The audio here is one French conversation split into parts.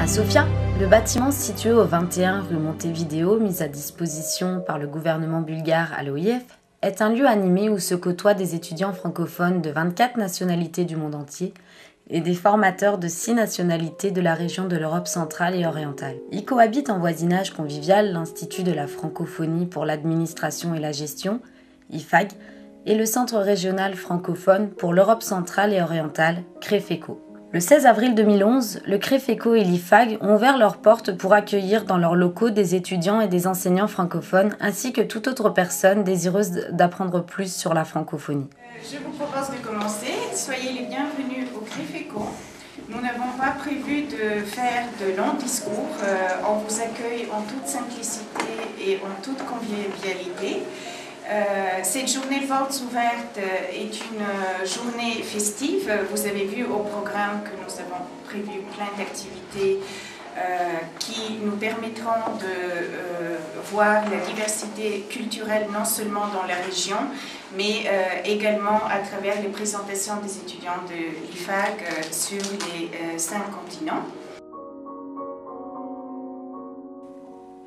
À Sofia, le bâtiment situé au 21 rue Montevideo, mis à disposition par le gouvernement bulgare à l'OIF, est un lieu animé où se côtoient des étudiants francophones de 24 nationalités du monde entier et des formateurs de 6 nationalités de la région de l'Europe centrale et orientale. Y cohabitent en voisinage convivial l'Institut de la francophonie pour l'administration et la gestion, IFAG, et le Centre régional francophone pour l'Europe centrale et orientale, CREFECO. Le 16 avril 2011, le CREFECO et l'IFAG ont ouvert leurs portes pour accueillir dans leurs locaux des étudiants et des enseignants francophones, ainsi que toute autre personne désireuse d'apprendre plus sur la francophonie. Je vous propose de commencer. Soyez les bienvenus au CREFECO. Nous n'avons pas prévu de faire de longs discours. On vous accueille en toute simplicité et en toute convivialité. Cette journée portes ouvertes est une journée festive. Vous avez vu au programme que nous avons prévu plein d'activités qui nous permettront de voir la diversité culturelle non seulement dans la région, mais également à travers les présentations des étudiants de l'IFAG sur les 5 continents.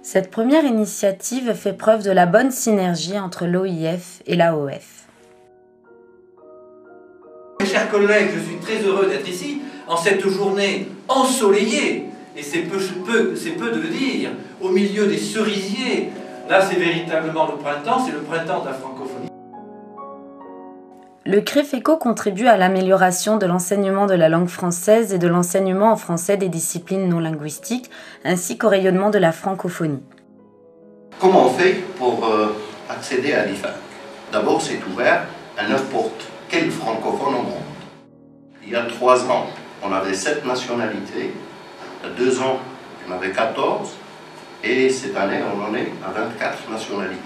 Cette première initiative fait preuve de la bonne synergie entre l'OIF et l'AOF. Mes chers collègues, je suis très heureux d'être ici en cette journée ensoleillée, et c'est peu de le dire, au milieu des cerisiers. Là, c'est véritablement le printemps, c'est le printemps de la francophonie. Le CREFECO contribue à l'amélioration de l'enseignement de la langue française et de l'enseignement en français des disciplines non linguistiques, ainsi qu'au rayonnement de la francophonie. Comment on fait pour accéder à l'IFAG? D'abord, c'est ouvert à n'importe quel francophone au monde. Il y a 3 ans, on avait 7 nationalités. Il y a 2 ans, on avait 14. Et cette année, on en est à 24 nationalités.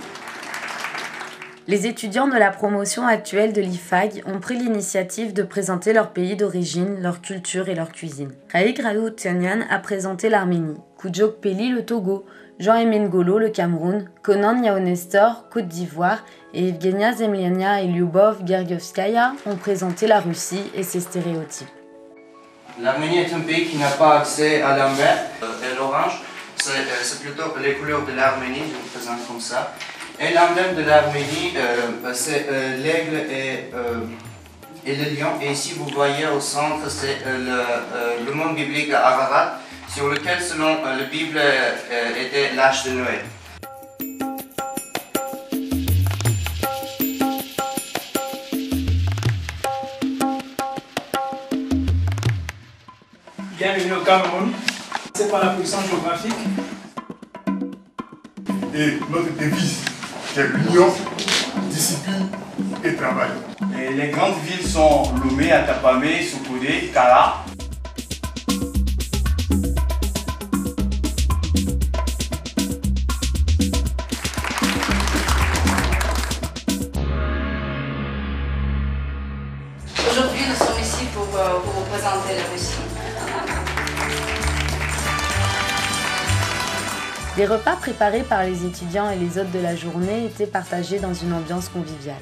Les étudiants de la promotion actuelle de l'IFAG ont pris l'initiative de présenter leur pays d'origine, leur culture et leur cuisine. Raïk Raoutianian a présenté l'Arménie, Koudjok Peli le Togo, Jean-Aimé Ngolo le Cameroun, Conan Yaonestor, Côte d'Ivoire et Evgenia Zemliania et Lyubov Gergievskaya ont présenté la Russie et ses stéréotypes. L'Arménie est un pays qui n'a pas accès à la mer. Et l'orange, c'est plutôt les couleurs de l'Arménie, je vous présente comme ça. Et l'emblème de l'Arménie, c'est l'aigle et le lion. Et ici, vous voyez au centre, c'est le monde biblique Ararat, sur lequel, selon la Bible, était l'âge de Noé. Bienvenue au Cameroun. C'est par la position géographique. Et notre devise, c'est l'union, discipline et travail. Et les grandes villes sont Lomé, Atapamé, Sokodé, Kara. Aujourd'hui, nous sommes ici pour vous présenter la Russie. Des repas préparés par les étudiants et les hôtes de la journée étaient partagés dans une ambiance conviviale.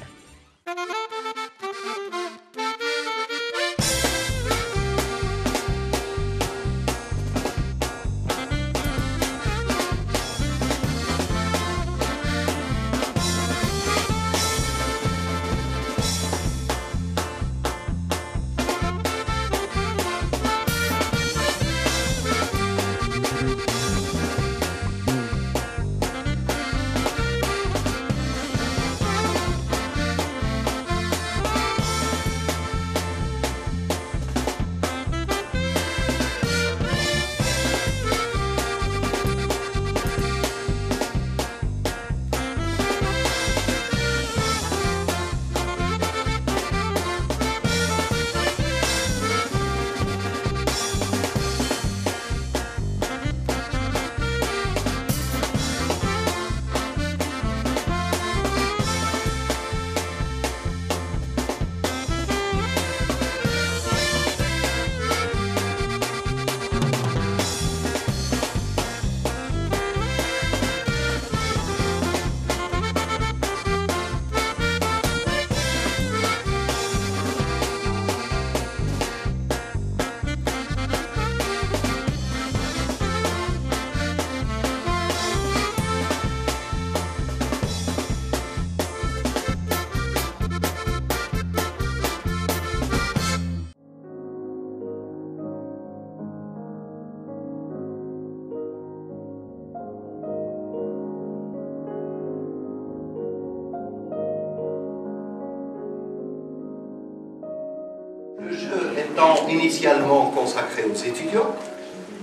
Le jeu étant initialement consacré aux étudiants,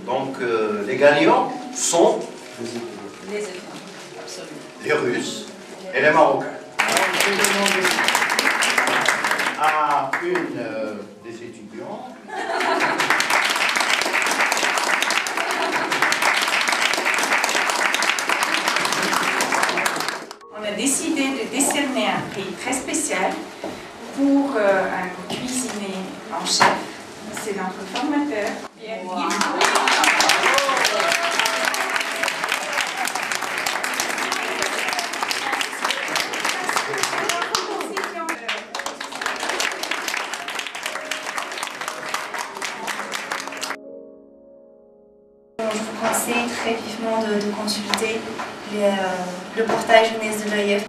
donc les gagnants sont Les étudiants, absolument. les Russes et les Marocains. Alors, je vais demander à une des étudiants. On a décidé de décerner un prix très spécial pour un cuisinier en chef. C'est notre formateur. Wow. Je vous conseille très vivement de consulter le portail jeunesse de l'OIF.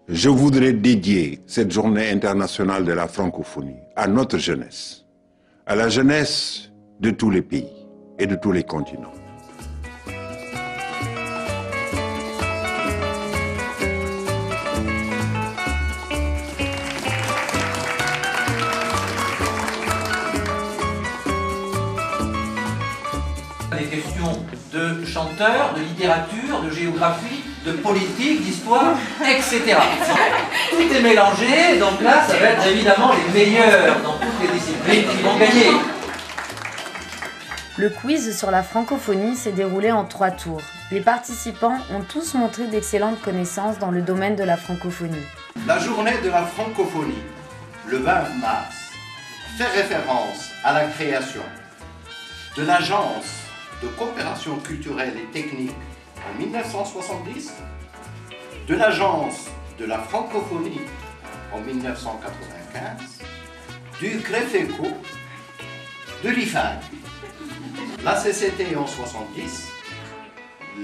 Je voudrais dédier cette journée internationale de la francophonie à notre jeunesse, à la jeunesse de tous les pays et de tous les continents. Des questions de chanteurs, de littérature, de géographie, de politique, d'histoire, etc. Tout est mélangé, donc là, ça va être évidemment les meilleurs dans toutes les disciplines qui vont gagner. Le quiz sur la francophonie s'est déroulé en 3 tours. Les participants ont tous montré d'excellentes connaissances dans le domaine de la francophonie. La journée de la francophonie, le 20 mars, fait référence à la création de l'Agence de coopération culturelle et technique en 1970, de l'Agence de la francophonie en 1995, du CREFECO, de l'IFAG, la CCT en 70,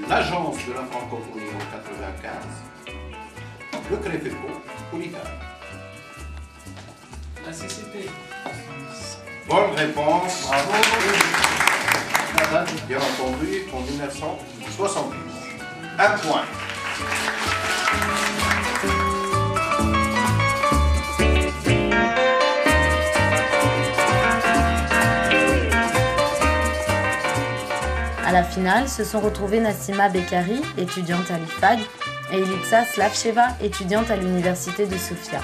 l'Agence de la francophonie en 95, le CREFECO ou l'IFAG. La CCT. Bonne réponse, bravo. La date, bien entendu, en 1970. Un point. À la finale, se sont retrouvés Nassima Bekari, étudiante à l'IFAG, et Elitsa Slavcheva, étudiante à l'université de Sofia.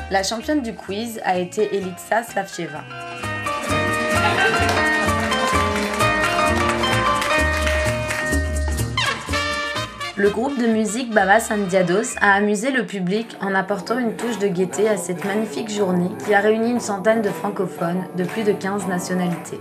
La championne du quiz a été Elitsa Slavcheva. Le groupe de musique Babas Andiados a amusé le public en apportant une touche de gaieté à cette magnifique journée qui a réuni une centaine de francophones de plus de 15 nationalités.